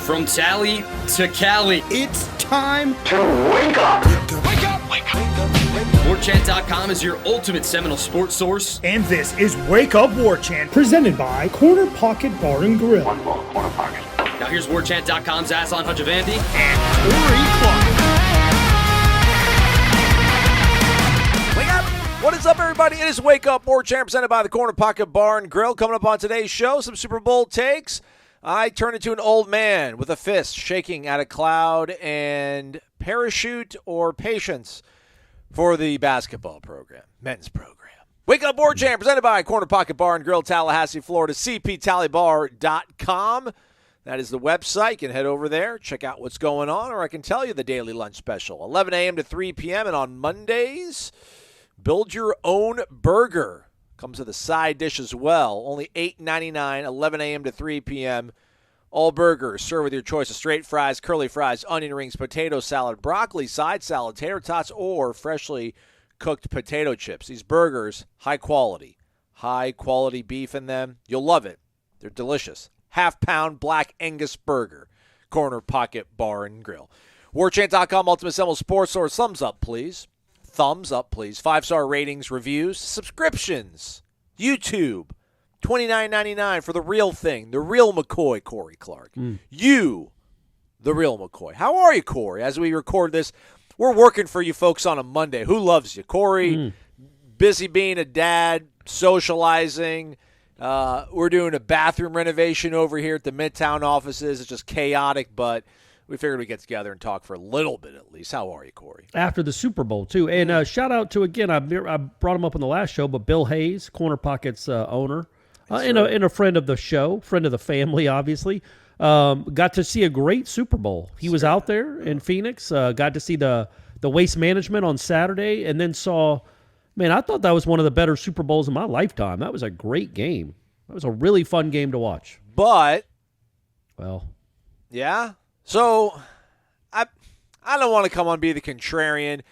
From Tally to Cali, It's time to wake up. Wake up! Wake up! Warchant.com is your ultimate Seminole sports source. And this is Wake Up Warchant, presented by Corner Pocket Bar and Grill. One ball, corner pocket. Now here's Warchant.com's Aslan Hajavandi And Corey Clark. Wake up! What is up, everybody? It is Wake Up Warchant, presented by the Corner Pocket Bar and Grill. Coming up on today's show, some Super Bowl takes. I turn into an old man with a fist shaking at a cloud, and parachute or patience for the basketball program, men's program. Wake Up Warchant, presented by Corner Pocket Bar and Grill, Tallahassee, Florida, cptallybar.com. That is the website. You can head over there, check out what's going on, or I can tell you the daily lunch special, 11 a.m. to 3 p.m., and on Mondays, build your own burger. Comes with a side dish as well. Only $8.99, 11 a.m. to 3 p.m. All burgers served with your choice of straight fries, curly fries, onion rings, potato salad, broccoli, side salad, tater tots, or freshly cooked potato chips. These burgers, high quality beef in them. You'll love it. They're delicious. Half-pound Black Angus burger. Corner Pocket Bar and Grill. Warchant.com, Ultimate Seminole Sports Source. Thumbs up, please. 5-star ratings, reviews, subscriptions, YouTube, $29.99 for the real thing, the real McCoy, Corey Clark. You, the real McCoy. How are you, Corey? As we record this, we're working for you folks on a Monday. Who loves you? Corey, busy being a dad, socializing. We're doing a bathroom renovation over here at the Midtown offices. It's just chaotic, but we figured we'd get together and talk for a little bit at least. How are you, Corey? After the Super Bowl, too. And shout out to, again, I brought him up in the last show, but Bill Hayes, Corner Pocket's owner, and a friend of the show, friend of the family, obviously, got to see a great Super Bowl. He was out there in Phoenix, got to see the Waste Management on Saturday, and then saw, man, I thought that was one of the better Super Bowls in my lifetime. That was a great game. That was a really fun game to watch. But, well, yeah. So, I don't want to come on and be the contrarian.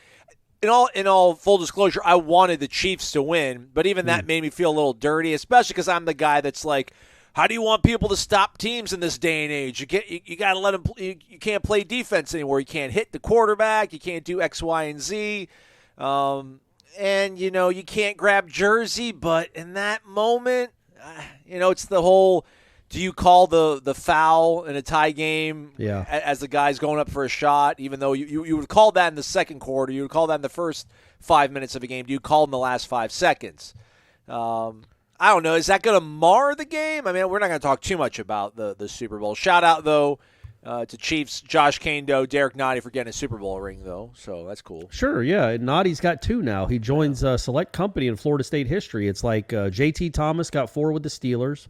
In all full disclosure, I wanted the Chiefs to win, but even that made me feel a little dirty, especially because I'm the guy that's like, how do you want people to stop teams in this day and age? You got to let them. You can't play defense anymore. You can't hit the quarterback. You can't do X, Y, and Z. And you can't grab jersey. But in that moment, it's the whole. Do you call the foul in a tie game as the guy's going up for a shot, even though you would call that in the second quarter? You would call that in the first 5 minutes of a game. Do you call in the last 5 seconds? I don't know. Is that going to mar the game? I mean, we're not going to talk too much about the Super Bowl. Shout out, though, to Chiefs, Josh Kando, Derek Nottie for getting a Super Bowl ring, though. So that's cool. Sure, yeah. Nottie's got 2 now. He joins select company in Florida State history. It's like J.T. Thomas got 4 with the Steelers.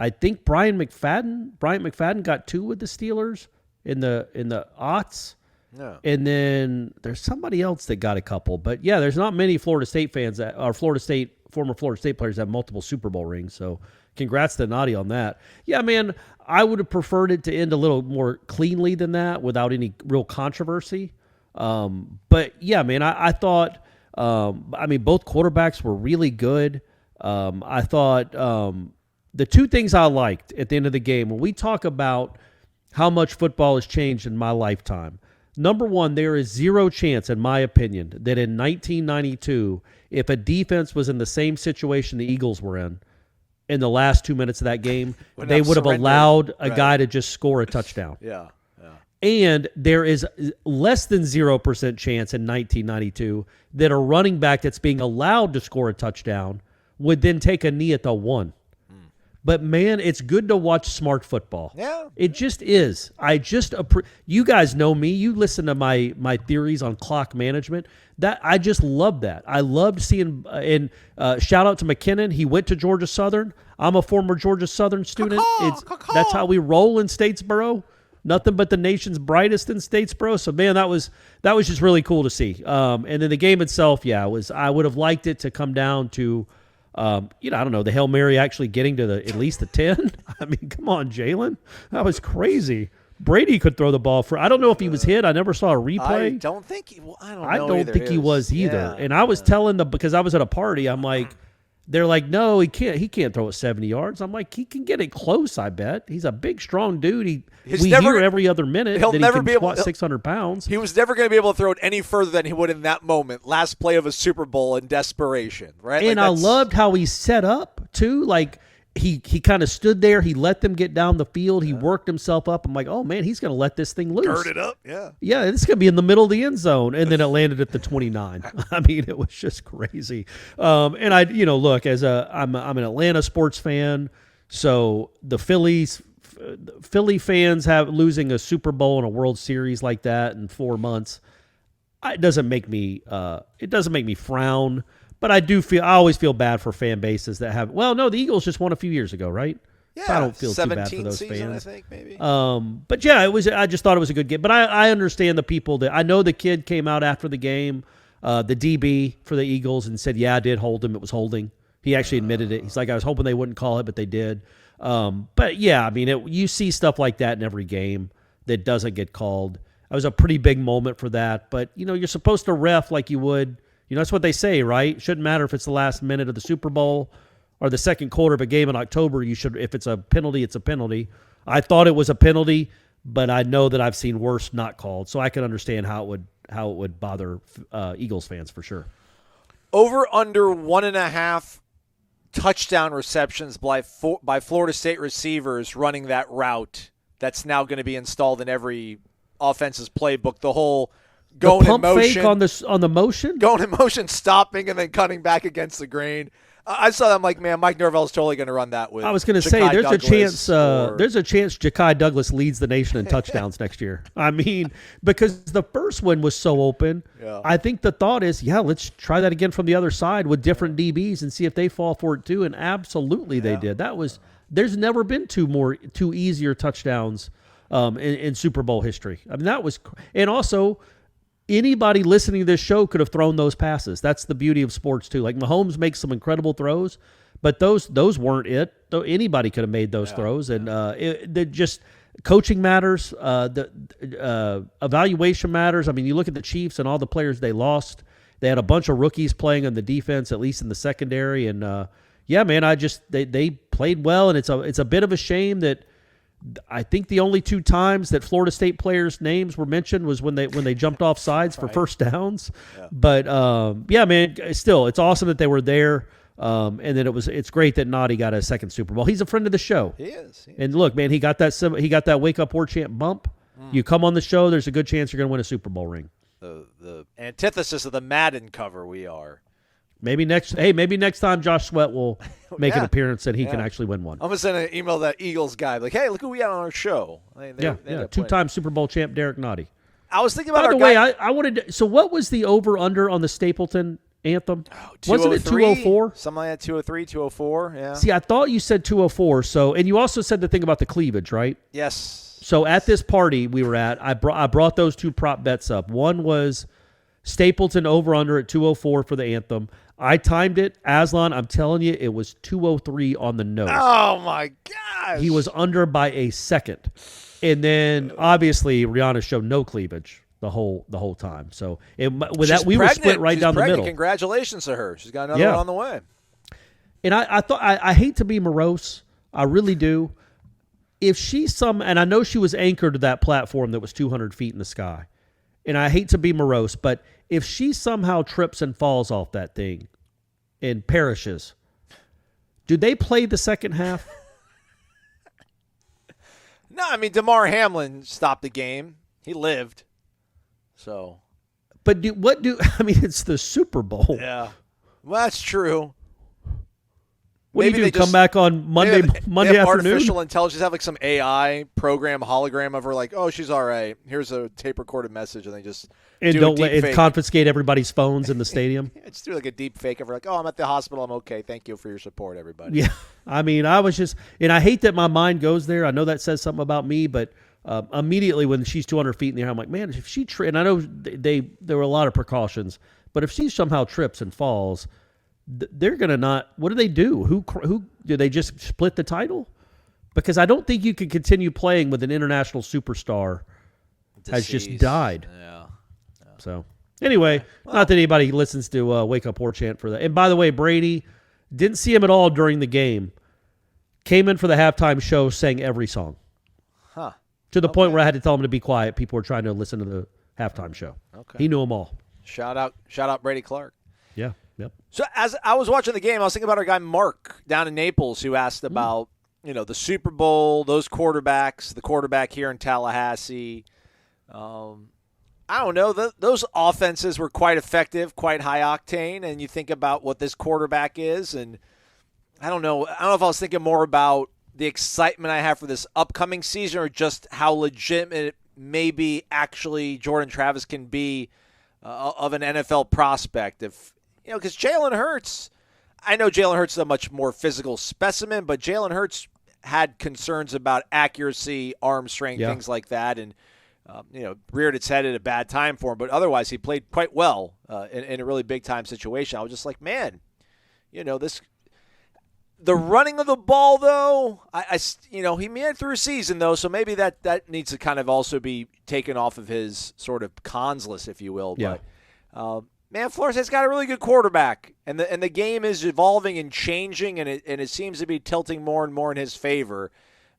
I think Bryant McFadden got 2 with the Steelers in the aughts. No. And then there's somebody else that got a couple. But yeah, there's not many Florida State fans that are former Florida State players that have multiple Super Bowl rings. So congrats to Nottie on that. Yeah, man, I would have preferred it to end a little more cleanly than that without any real controversy. But yeah, man, I thought both quarterbacks were really good. I thought the 2 things I liked at the end of the game, when we talk about how much football has changed in my lifetime, number one, there is zero chance, in my opinion, that in 1992, if a defense was in the same situation the Eagles were in the last 2 minutes of that game, they would have allowed a guy to just score a touchdown. Yeah. And there is less than 0% chance in 1992 that a running back that's being allowed to score a touchdown would then take a knee at the 1. But, man, it's good to watch smart football. Yeah. It just is. You guys know me. You listen to my theories on clock management. That I just love that. I loved seeing and shout out to McKinnon. He went to Georgia Southern. I'm a former Georgia Southern student. That's how we roll in Statesboro. Nothing but the nation's brightest in Statesboro. So, man, that was just really cool to see. And then the game itself, I would have liked it to come down to I don't know, the Hail Mary actually getting to at least the 10. I mean, come on, Jalen. That was crazy. Brady could throw the ball for. I don't know if he was hit. I never saw a replay. I don't think he. Well, I don't know. I don't think he was either. Yeah. And I was telling because I was at a party. I'm like, they're like, no, he can't throw it 70 yards. I'm like, he can get it close, I bet. He's a big, strong dude. We hear every other minute that he can squat 600 pounds. He was never going to be able to throw it any further than he would in that moment. Last play of a Super Bowl in desperation, right? And I loved how he set up, too. Like, he kind of stood there. He let them get down the field. He worked himself up. I'm like, oh, man, he's going to let this thing loose. Gird it up, yeah. Yeah, it's going to be in the middle of the end zone. And then it landed at the 29. I mean, it was just crazy. And I, look, I'm an Atlanta sports fan. So the Philly fans have losing a Super Bowl and a World Series like that in 4 months. It doesn't make me frown. But I always feel bad for fan bases that have. Well, no, the Eagles just won a few years ago, right? Yeah, so I don't feel too bad for those season, fans. I think maybe. But yeah, it was. I just thought it was a good game. But I understand the people that I know. The kid came out after the game, the DB for the Eagles, and said, "Yeah, I did hold him. It was holding." He actually admitted it. He's like, "I was hoping they wouldn't call it, but they did." But yeah, I mean, you see stuff like that in every game that doesn't get called. It was a pretty big moment for that. But you're supposed to ref like you would. That's what they say, right? Shouldn't matter if it's the last minute of the Super Bowl or the second quarter of a game in October. You should, if it's a penalty, it's a penalty. I thought it was a penalty, but I know that I've seen worse not called, so I can understand how it would bother Eagles fans for sure. Over under 1.5 touchdown receptions by Florida State receivers running that route that's now going to be installed in every offense's playbook. The whole going pump in motion, fake on the motion, going in motion, stopping, and then cutting back against the grain. I saw that. I'm like, man, Mike Norvell is totally going to run that with. I was going to say, there's a chance. There's a chance Ja'Kai Douglas leads the nation in touchdowns next year. I mean, because the first one was so open. Yeah. I think the thought is, let's try that again from the other side with different DBs and see if they fall for it too. And absolutely, they did. There's never been two easier touchdowns in Super Bowl history. I mean, that was, and also. Anybody listening to this show could have thrown those passes. That's the beauty of sports too. Like Mahomes makes some incredible throws, but those weren't it. Anybody could have made those throws, and just coaching matters. The evaluation matters. I mean, you look at the Chiefs and all the players they lost. They had a bunch of rookies playing on the defense, at least in the secondary, and they played well, and it's a bit of a shame that. I think the only 2 times that Florida State players' names were mentioned was when they jumped off sides for first downs. Yeah. But man, still, it's awesome that they were there. And then it's great that Noddy got a second Super Bowl. He's a friend of the show. He is. And look, man, he got that Wake Up Warchant bump. You come on the show, there's a good chance you're going to win a Super Bowl ring. The antithesis of the Madden cover we are. Maybe next time Josh Sweat will make an appearance and he can actually win one. I'm going to send an email to that Eagles guy. Like, hey, look who we got on our show. They 2-time Super Bowl champ Derek Noddy. I was thinking about By the way, I wanted to, so what was the over-under on the Stapleton anthem? Wasn't it 204? Something like that, 203, 204, yeah. See, I thought you said 204, and you also said the thing about the cleavage, right? Yes. So at this party we were at, I brought those 2 prop bets up. One was Stapleton over-under at 204 for the anthem. I timed it. Aslan, I'm telling you, it was 203 on the nose. Oh, my gosh. He was under by a second. And then, obviously, Rihanna showed no cleavage the whole time. So, we were split right down the middle. Congratulations to her. She's got another one on the way. And I thought, I hate to be morose. I really do. If and I know she was anchored to that platform that was 200 feet in the sky. And I hate to be morose, but if she somehow trips and falls off that thing and perishes, do they play the second half? No, I mean, DeMar Hamlin stopped the game. He lived. So. But it's the Super Bowl. Yeah. Well, that's true. What do you do? Come back on Monday afternoon? Artificial intelligence have like some AI program hologram of her, like, oh, she's all right. Here's a tape recorded message, and they just confiscate everybody's phones in the stadium. Just do like a deep fake of her, like, oh, I'm at the hospital, I'm okay. Thank you for your support, everybody. Yeah, I mean, and I hate that my mind goes there. I know that says something about me, but immediately when she's 200 feet in the air, I'm like, man, if she and I know there were a lot of precautions, but if she somehow trips and falls. They're going to not – what do they do? Who do they just split the title? Because I don't think you can continue playing with an international superstar has just died. Yeah. So, anyway, not that anybody listens to Wake Up Warchant for that. And by the way, Brady, Didn't see him at all during the game. Came in for the halftime show, sang every song. Huh. To the point where I had to tell him to be quiet. People were trying to listen to the halftime show. Okay. He knew them all. Shout out Brady Clark. Yeah, yep. So as I was watching the game, I was thinking about our guy Mark down in Naples who asked about, the Super Bowl, those quarterbacks, the quarterback here in Tallahassee. I don't know. Those offenses were quite effective, quite high octane, and you think about what this quarterback is, and I don't know. I don't know if I was thinking more about the excitement I have for this upcoming season or just how legitimate maybe actually Jordan Travis can be of an NFL prospect. If because Jalen Hurts, I know Jalen Hurts is a much more physical specimen, but Jalen Hurts had concerns about accuracy, arm strength, things like that, and reared its head at a bad time for him. But otherwise, he played quite well in a really big-time situation. I was just like, man, the running of the ball, though, he made it through a season, though, so maybe that needs to kind of also be taken off of his sort of cons list, if you will. Yeah. But, man, Florida State's got a really good quarterback, and the game is evolving and changing, and it seems to be tilting more and more in his favor.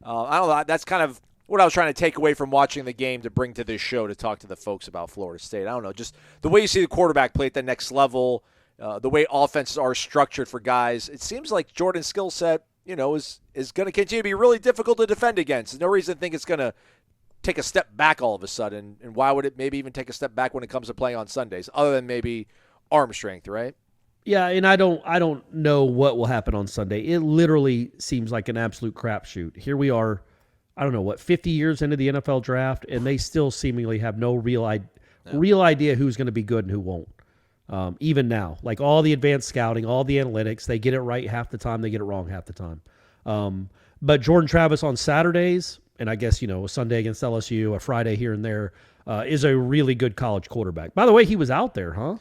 I don't know. That's kind of what I was trying to take away from watching the game to bring to this show to talk to the folks about Florida State. I don't know, just the way you see the quarterback play at the next level, the way offenses are structured for guys. It seems like Jordan's skill set, is going to continue to be really difficult to defend against. There's no reason to think it's going to take a step back all of a sudden. And why would it maybe even take a step back when it comes to playing on Sundays, other than maybe arm strength, right? Yeah, and I don't know what will happen on Sunday. It literally seems like an absolute crapshoot. Here we are, 50 years into the NFL draft, and they still seemingly have no real idea who's going to be good and who won't. Even now, like all the advanced scouting, all the analytics, they get it right half the time, they get it wrong half the time. But Jordan Travis on Saturdays, and I guess, a Sunday against LSU, a Friday here and there, is a really good college quarterback. By the way, he was out there, huh?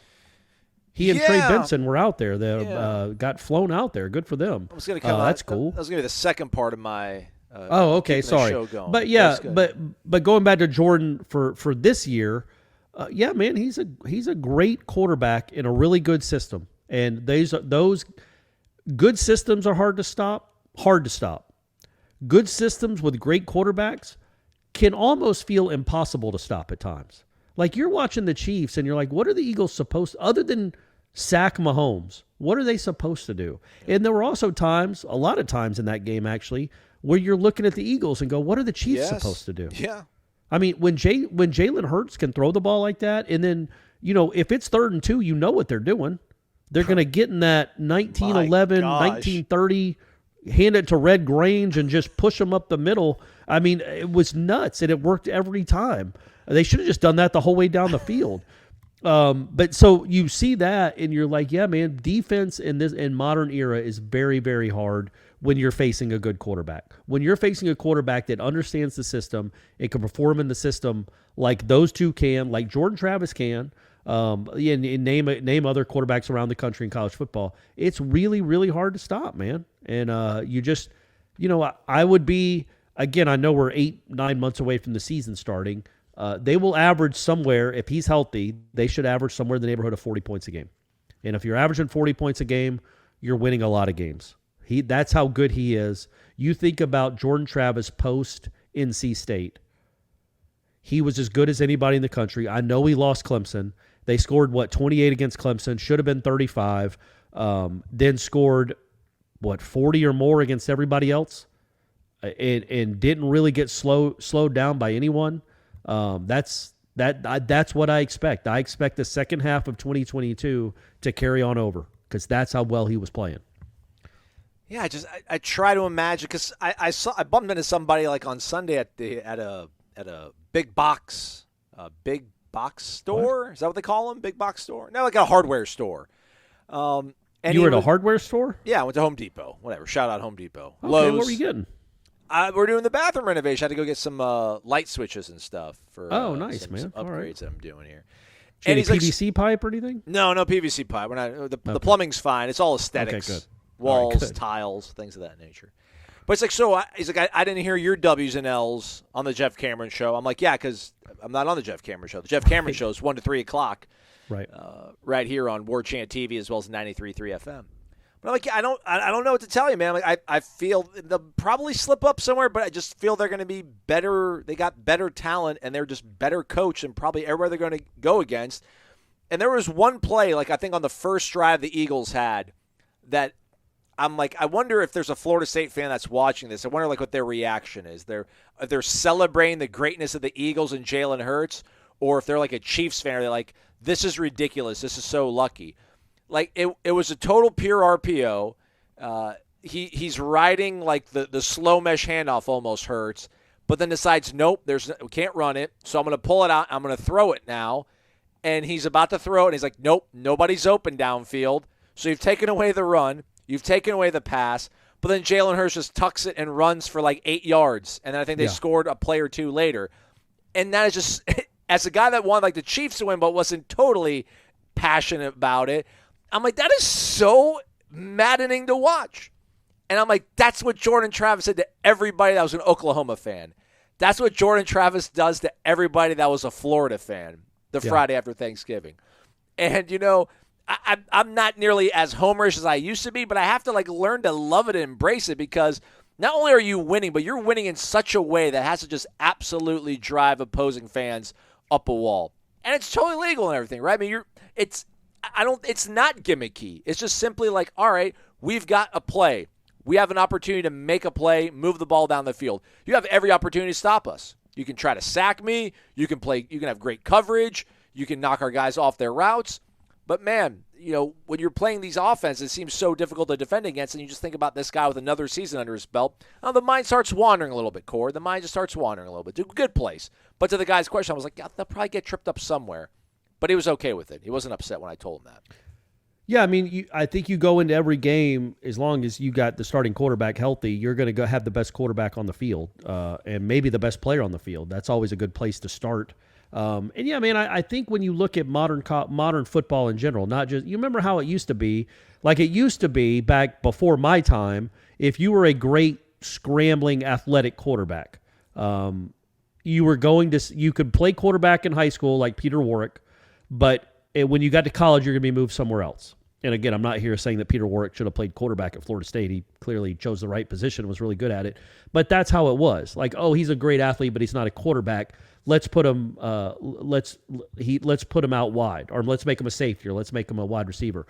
He and Trey Benson were out there. They got flown out there. Good for them. That's cool. That was going to be the second part of my okay, sorry. But yeah, but going back to Jordan for this year, man, he's a great quarterback in a really good system. And those good systems are hard to stop. Good systems with great quarterbacks can almost feel impossible to stop at times. Like you're watching the Chiefs and you're like, what are the Eagles supposed to, other than sack Mahomes, what are they supposed to do? And there were also a lot of times in that game actually, where you're looking at the Eagles and go, what are the Chiefs supposed to do? Yeah. I mean, when Jalen Hurts can throw the ball like that, and then, if it's 3rd and 2, what they're doing. They're going to get in that 1911, 1930, hand it to Red Grange and just push them up the middle. I mean, it was nuts, and it worked every time. They should have just done that the whole way down the field. But so you see that, and you're like, yeah, man, defense in modern era is very, very hard when you're facing a good quarterback. When you're facing a quarterback that understands the system, it can perform in the system like those two can, like Jordan Travis can, and name other quarterbacks around the country in college football. It's really, really hard to stop, man. And you just, I would be, again, I know we're 8-9 months away from the season starting. They will average somewhere, if he's healthy, they should average somewhere in the neighborhood of 40 points a game. And if you're averaging 40 points a game, you're winning a lot of games. That's how good he is. You think about Jordan Travis post NC State. He was as good as anybody in the country. I know he lost Clemson. They scored, 28 against Clemson. Should have been 35. Then scored, 40 or more against everybody else. And didn't really get slowed down by anyone. That's what I expect. I expect the second half of 2022 to carry on over because that's how well he was playing. Yeah, I try to imagine because I bumped into somebody like on Sunday at a big box store. What? Is that what they call them? Big box store? No, like a hardware store. And you were at a hardware store? Yeah, I went to Home Depot. Whatever. Shout out Home Depot. Okay, Lowe's. What were you getting? We're doing the bathroom renovation. I had to go get some light switches and stuff for nice, some man. upgrades All right. that I'm doing here. And he's PVC pipe or anything? No PVC pipe. We're not. The plumbing's fine. It's all aesthetics. Okay, good. Walls, right, tiles, things of that nature. But it's like, so he's like, I didn't hear your W's and L's on the Jeff Cameron show. I'm like, yeah, because I'm not on the Jeff Cameron show. The Jeff Cameron show is 1 to 3 o'clock, right here on Warchant TV as well as 93.3 FM. But I'm like, I don't know what to tell you, man. Like, I feel they'll probably slip up somewhere, but I just feel they're going to be better. They got better talent, and they're just better coached than probably everywhere they're going to go against. And there was one play, like I think on the first drive the Eagles had, that I'm like, I wonder if there's a Florida State fan that's watching this. I wonder like what their reaction is. They're celebrating the greatness of the Eagles and Jalen Hurts, or if they're like a Chiefs fan, they're like, this is ridiculous. This is so lucky. Like, it was a total pure RPO. He's riding like the slow mesh handoff almost Hurts, but then decides, nope, we can't run it, so I'm going to pull it out. I'm going to throw it now. And he's about to throw it, and he's like, nope, nobody's open downfield. So you've taken away the run. You've taken away the pass. But then Jalen Hurts just tucks it and runs for like 8 yards. And then I think they scored a play or two later. And that is just, as a guy that wanted like the Chiefs to win but wasn't totally passionate about it, I'm like, that is so maddening to watch. And I'm like, that's what Jordan Travis said to everybody that was an Oklahoma fan. That's what Jordan Travis does to everybody that was a Florida fan the Friday after Thanksgiving. And, you know, I'm not nearly as homerish as I used to be, but I have to, like, learn to love it and embrace it, because not only are you winning, but you're winning in such a way that has to just absolutely drive opposing fans up a wall. And it's totally legal and everything, right? I mean, it's not gimmicky. It's just simply like, all right, we've got a play. We have an opportunity to make a play, move the ball down the field. You have every opportunity to stop us. You can try to sack me. You can have great coverage. You can knock our guys off their routes. But, man, you know, when you're playing these offenses, it seems so difficult to defend against, and you just think about this guy with another season under his belt. Now, the mind starts wandering a little bit, Cord. The mind just starts wandering a little bit. Good place. But to the guy's question, I was like, yeah, they'll probably get tripped up somewhere. But he was okay with it. He wasn't upset when I told him that. Yeah, I mean, I think you go into every game, as long as you got the starting quarterback healthy, you're going to go have the best quarterback on the field, and maybe the best player on the field. That's always a good place to start. And yeah, man, I think when you look at modern football in general, not just, you remember how it used to be, like it used to be back before my time, if you were a great scrambling athletic quarterback, you could play quarterback in high school like Peter Warrick, but when you got to college, you're going to be moved somewhere else. And again, I'm not here saying that Peter Warrick should have played quarterback at Florida State. He clearly chose the right position, was really good at it. But that's how it was. Like, oh, he's a great athlete, but he's not a quarterback. Let's put him let's put him out wide, or let's make him a safety, or let's make him a wide receiver.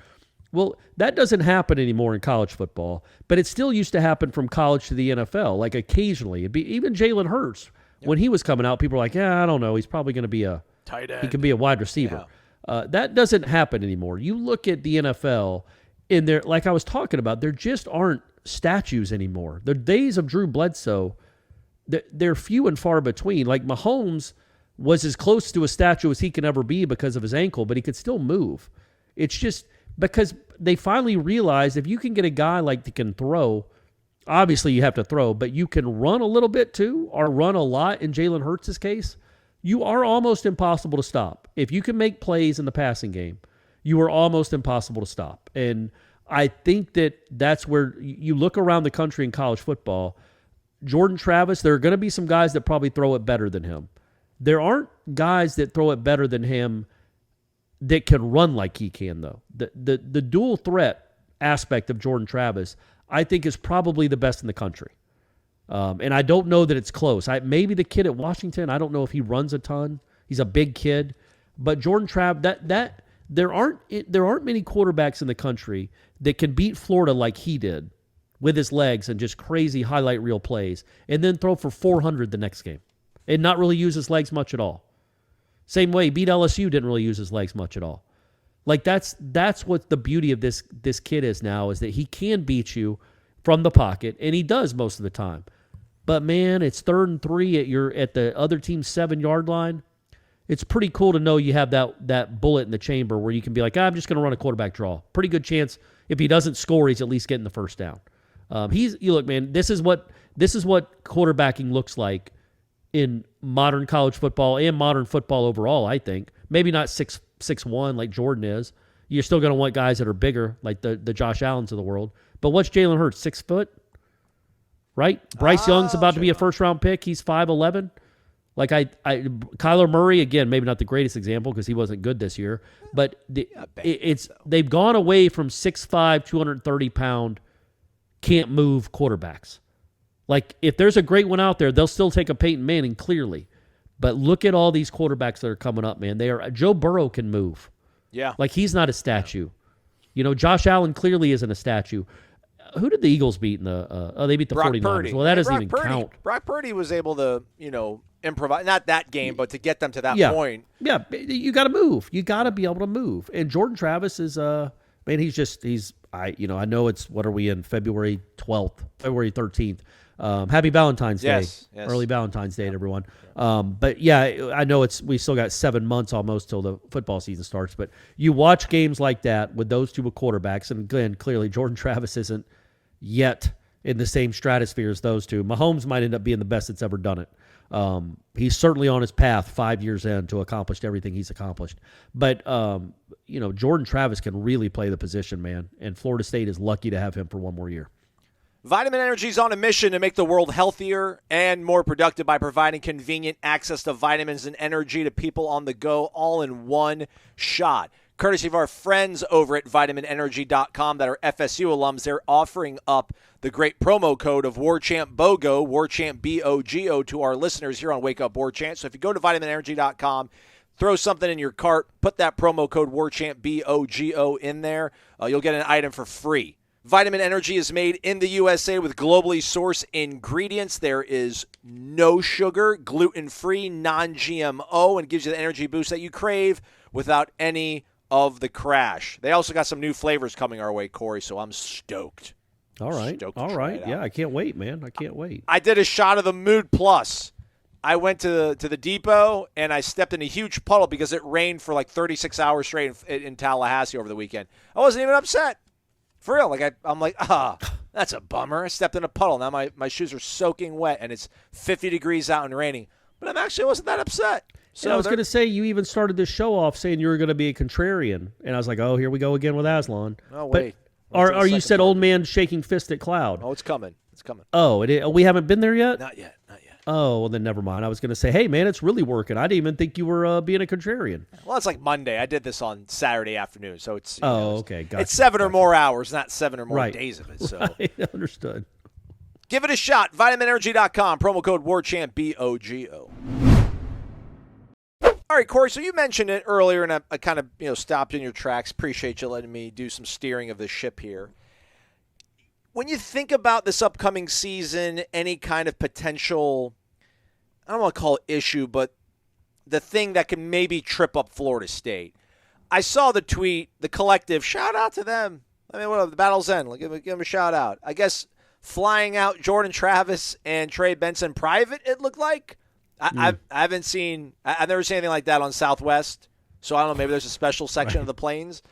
Well, that doesn't happen anymore in college football, but it still used to happen from college to the NFL. Like occasionally, it'd be even Jalen Hurts when he was coming out. People were like, "Yeah, I don't know. He's probably going to be a tight end. He could be a wide receiver." That doesn't happen anymore. You look at the NFL, and there, like I was talking about, there just aren't statues anymore. The days of Drew Bledsoe, they're few and far between. Like Mahomes was as close to a statue as he can ever be because of his ankle, but he could still move. It's just because they finally realized if you can get a guy like that can throw, obviously you have to throw, but you can run a little bit too, or run a lot in Jalen Hurts' case, you are almost impossible to stop. If you can make plays in the passing game, you are almost impossible to stop. And I think that's where you look around the country in college football. Jordan Travis, there are going to be some guys that probably throw it better than him. There aren't guys that throw it better than him that can run like he can, though. The dual threat aspect of Jordan Travis, I think, is probably the best in the country. And I don't know that it's close. Maybe the kid at Washington, I don't know if he runs a ton. He's a big kid. But Jordan Travis, there aren't many quarterbacks in the country that can beat Florida like he did with his legs and just crazy highlight reel plays, and then throw for 400 the next game and not really use his legs much at all. Same way, beat LSU, didn't really use his legs much at all. Like that's what the beauty of this kid is now, is that he can beat you from the pocket, and he does most of the time. But man, it's 3rd and 3 at the other team's 7-yard line. It's pretty cool to know you have that bullet in the chamber where you can be like, I'm just going to run a quarterback draw. Pretty good chance if he doesn't score, he's at least getting the first down. You look, man, this is what quarterbacking looks like in modern college football and modern football overall, I think. Maybe not 6'1" like Jordan is. You're still going to want guys that are bigger, like the Josh Allens of the world. But what's Jalen Hurts, 6 foot? Right? Bryce Young's about to be a first-round pick. He's 5'11". Like Kyler Murray, again, maybe not the greatest example because he wasn't good this year, but they've gone away from 6'5", 230-pound, can't move quarterbacks. Like, if there's a great one out there, they'll still take a Peyton Manning, clearly. But look at all these quarterbacks that are coming up, man. Joe Burrow can move. Yeah. Like, he's not a statue. You know, Josh Allen clearly isn't a statue. Who did the Eagles beat in the they beat the Brock 49ers. Purdy. Well, that doesn't Brock even Purdy. count. Brock Purdy was able to, improvise, not that game, but to get them to that point. Yeah, you got to move. You got to be able to move. And Jordan Travis is man, I know it's, what are we in, February 12th, February 13th. Happy Valentine's Day. Yes. Early Valentine's Day to everyone. But yeah, I know we still got 7 months almost till the football season starts, but you watch games like that with those two quarterbacks, and again, clearly Jordan Travis isn't yet in the same stratosphere as those two. Mahomes might end up being the best that's ever done it. He's certainly on his path 5 years in to accomplish everything he's accomplished. But, Jordan Travis can really play the position, man, and Florida State is lucky to have him for one more year. Vitamin Energy is on a mission to make the world healthier and more productive by providing convenient access to vitamins and energy to people on the go, all in one shot. Courtesy of our friends over at vitaminenergy.com that are FSU alums, they're offering up the great promo code of Warchant BOGO, Warchant BOGO, to our listeners here on Wake Up Warchant. So if you go to vitaminenergy.com, throw something in your cart, put that promo code Warchant BOGO in there, you'll get an item for free. Vitamin Energy is made in the USA with globally sourced ingredients. There is no sugar, gluten-free, non-GMO, and gives you the energy boost that you crave without any of the crash. They also got some new flavors coming our way, Corey, so I'm stoked. All right. Yeah, I can't wait, man. I can't wait. I did a shot of the Mood Plus. I went to the depot, and I stepped in a huge puddle because it rained for like 36 hours straight in Tallahassee over the weekend. I wasn't even upset. For real, I'm like, that's a bummer. I stepped in a puddle. Now my shoes are soaking wet, and it's 50 degrees out and raining. But I wasn't that upset. So I was going to say, you even started this show off saying you were going to be a contrarian. And I was like, oh, here we go again with Aslan. Oh, wait. Are you said old man shaking fist at cloud? Oh, it's coming. It's coming. Oh, we haven't been there yet? Not yet. Oh, well, then never mind. I was going to say, hey, man, it's really working. I didn't even think you were being a contrarian. Well, it's like Monday. I did this on Saturday afternoon, so it's okay. Gotcha. It's 7 or more hours, not 7 or more days of it. So right. Understood. Give it a shot. VitaminEnergy.com. Promo code Warchant BOGO. All right, Corey. So you mentioned it earlier, and I kind of stopped in your tracks. Appreciate you letting me do some steering of the ship here. When you think about this upcoming season, any kind of potential, I don't want to call it issue, but the thing that can maybe trip up Florida State. I saw the tweet, the collective, shout out to them. I mean, whatever, the battle's end. Give them a shout out. I guess flying out Jordan Travis and Trey Benson private, it looked like. I haven't seen, I've never seen anything like that on Southwest. So I don't know, maybe there's a special section of the planes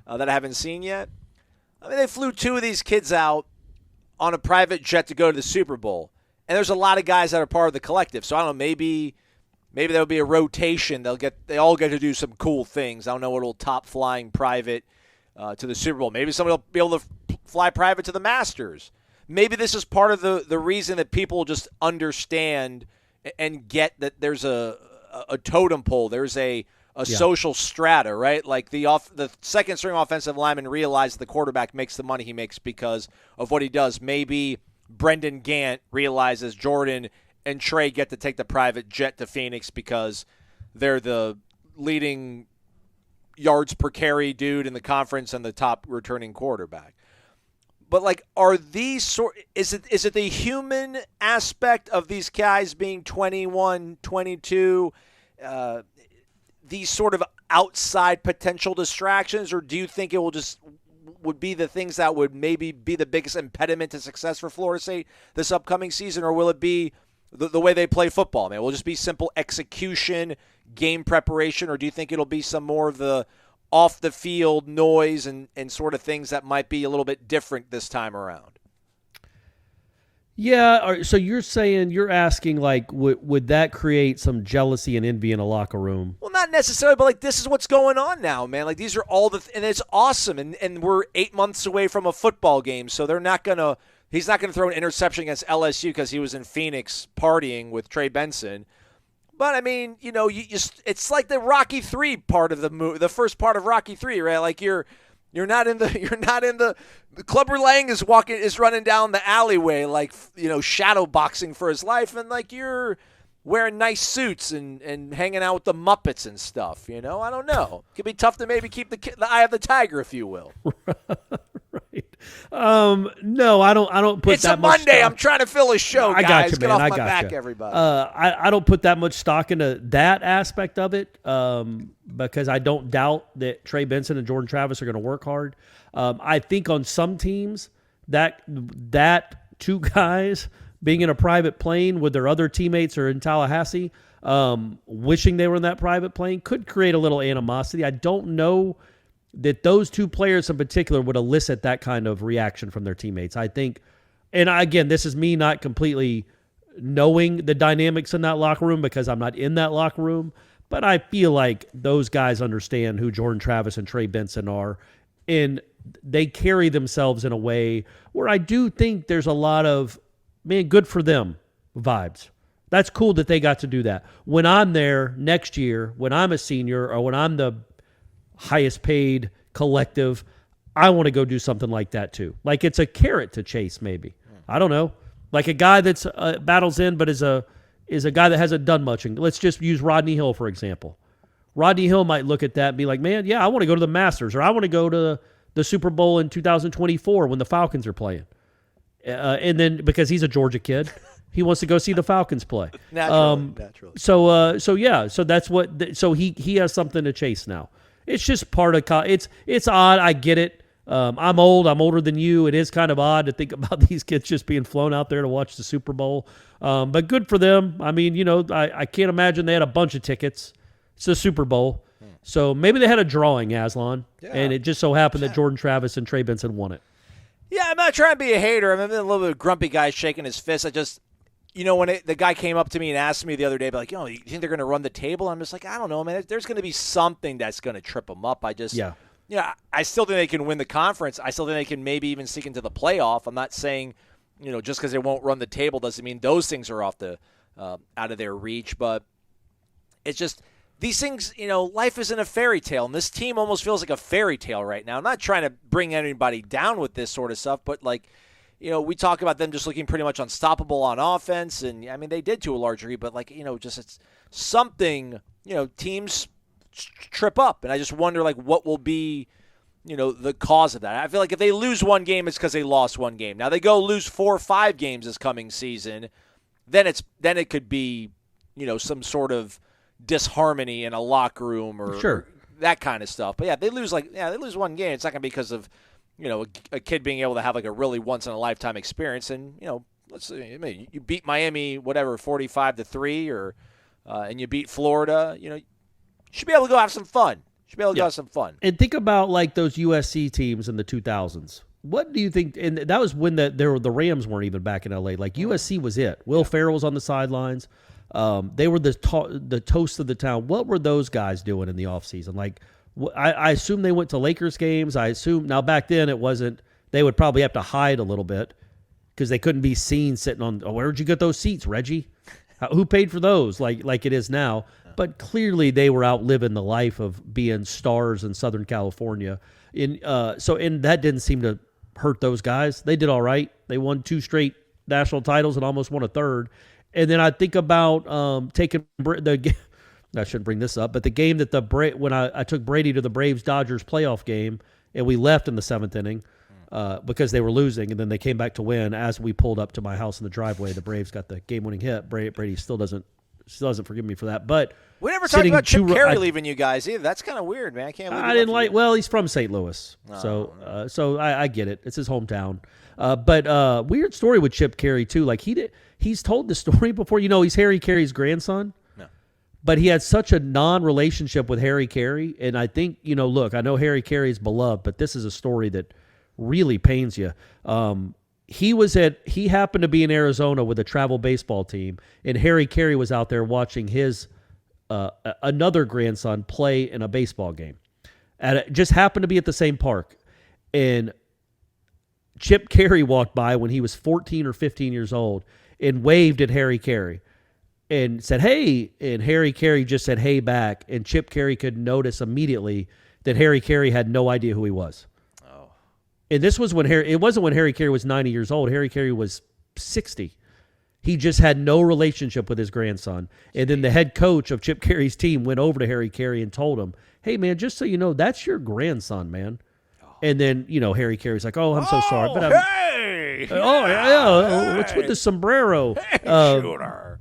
that I haven't seen yet. I mean, they flew 2 of these kids out on a private jet to go to the Super Bowl. And there's a lot of guys that are part of the collective. So I don't know, maybe there'll be a rotation. They all get to do some cool things. I don't know what will top flying private to the Super Bowl. Maybe somebody will be able to fly private to the Masters. Maybe this is part of the reason that people just understand and get that there's a totem pole. There's a social strata, right? Like the second string offensive lineman realizes the quarterback makes the money he makes because of what he does. Maybe Brendan Gant realizes Jordan and Trey get to take the private jet to Phoenix because they're the leading yards per carry dude in the conference and the top returning quarterback. But are these is it the human aspect of these guys being 21, 22, these sort of outside potential distractions, or do you think it would be the things that would maybe be the biggest impediment to success for Florida State this upcoming season, or will it be the way they play football? Man, will it just be simple execution, game preparation, or do you think it'll be some more of the off-the-field noise and sort of things that might be a little bit different this time around? Yeah, so you're asking, would that create some jealousy and envy in a locker room? Well, not necessarily, but, this is what's going on now, man. These are all and it's awesome, and we're 8 months away from a football game, so he's not going to throw an interception against LSU because he was in Phoenix partying with Trey Benson. But I mean, it's like the Rocky 3 part of the movie, the first part of Rocky 3, right? Like you're not in the Clubber Lang is running down the alleyway like shadow boxing for his life, and like you're wearing nice suits and hanging out with the Muppets and stuff. I don't know. It could be tough to maybe keep the eye of the tiger, if you will. Right. No, I don't put it's that a much Monday. stock. I'm trying to fill a show, I guys. got you, Get man. off I my got back, you. everybody. I don't put that much stock into that aspect of it because I don't doubt that Trey Benson and Jordan Travis are going to work hard. I think on some teams that two guys being in a private plane with their other teammates or in Tallahassee, wishing they were in that private plane could create a little animosity. I don't know that those two players in particular would elicit that kind of reaction from their teammates. I think, and again, this is me not completely knowing the dynamics in that locker room because I'm not in that locker room, but I feel like those guys understand who Jordan Travis and Trey Benson are, and they carry themselves in a way where I do think there's a lot of, man, good for them vibes. That's cool that they got to do that. When I'm there next year, when I'm a senior or when I'm the highest paid collective, I want to go do something like that too. Like it's a carrot to chase, maybe. I don't know. Like a guy that's battles in, but is a guy that hasn't done much. And let's just use Rodney Hill, for example. Rodney Hill might look at that and be like, man, yeah, I want to go to the Masters, or I want to go to the Super Bowl in 2024 when the Falcons are playing. And then because he's a Georgia kid, he wants to go see the Falcons play. Naturally. So that's what. So he has something to chase now. It's just part of it's odd. I get it. I'm old. I'm older than you. It is kind of odd to think about these kids just being flown out there to watch the Super Bowl. But good for them. I mean, I can't imagine they had a bunch of tickets. It's the Super Bowl. So maybe they had a drawing, Aslan, and it just so happened that Jordan Travis and Trey Benson won it. Yeah, I'm not trying to be a hater. I'm a little bit of a grumpy guy shaking his fist. I just, when the guy came up to me and asked me the other day, like, you think they're going to run the table? I'm just like, I don't know, man. There's going to be something that's going to trip them up. I still think they can win the conference. I still think they can maybe even sneak into the playoff. I'm not saying, just because they won't run the table doesn't mean those things are off out of their reach. But it's just these things, life isn't a fairy tale, and this team almost feels like a fairy tale right now. I'm not trying to bring anybody down with this sort of stuff, but like, we talk about them just looking pretty much unstoppable on offense, and I mean they did to a large degree, but like just it's something teams trip up, and I just wonder like what will be the cause of that. I feel like if they lose one game, it's because they lost one game. Now they go lose 4 or 5 games this coming season, then it could be some sort of disharmony in a locker room or that kind of stuff. But they lose one game. It's not going to be because of a kid being able to have like a really once in a lifetime experience. And let's say you beat Miami 45-3 or and you beat Florida. You should be able to go have some fun. And think about like those USC teams in the 2000s. What do you think? And that was when the Rams weren't even back in LA. Like USC was it. Will Ferrell was on the sidelines. They were the toast of the town. What were those guys doing in the offseason? Like, I assume they went to Lakers games. I assume now back then it wasn't. They would probably have to hide a little bit because they couldn't be seen sitting on. Oh, where'd you get those seats, Reggie? Who paid for those? Like it is now. But clearly they were out living the life of being stars in Southern California. And that didn't seem to hurt those guys. They did all right. They won 2 straight national titles and almost won a third. And then I think about taking I shouldn't bring this up, but the game that when I took Brady to the Braves-Dodgers playoff game, and we left in the 7th inning because they were losing, and then they came back to win. As we pulled up to my house in the driveway, the Braves got the game-winning hit. Brady still doesn't forgive me for that. But we never talked about Chip Carey leaving you guys either. That's kind of weird, man. I can't believe I didn't like. Well, he's from St. Louis, so I get it. It's his hometown. But weird story with Chip Carey too. Like he's told the story before. He's Harry Carey's grandson. No. But he had such a non-relationship with Harry Carey, and I think look, I know Harry Carey is beloved, but this is a story that really pains you. He happened to be in Arizona with a travel baseball team, and Harry Carey was out there watching his another grandson play in a baseball game. Just happened to be at the same park, and Chip Carey walked by when he was 14 or 15 years old and waved at Harry Carey. and said, hey, and Harry Carey just said, hey, back, and Chip Carey could notice immediately that Harry Carey had no idea who he was. Oh. And this was when it wasn't when Harry Carey was 90 years old. Harry Carey was 60. He just had no relationship with his grandson. And then the head coach of Chip Carey's team went over to Harry Carey and told him, hey, man, just so you know, that's your grandson, man. And then, Harry Carey's like, oh, I'm so sorry. But hey! Yeah, what's with the sombrero? Shooter.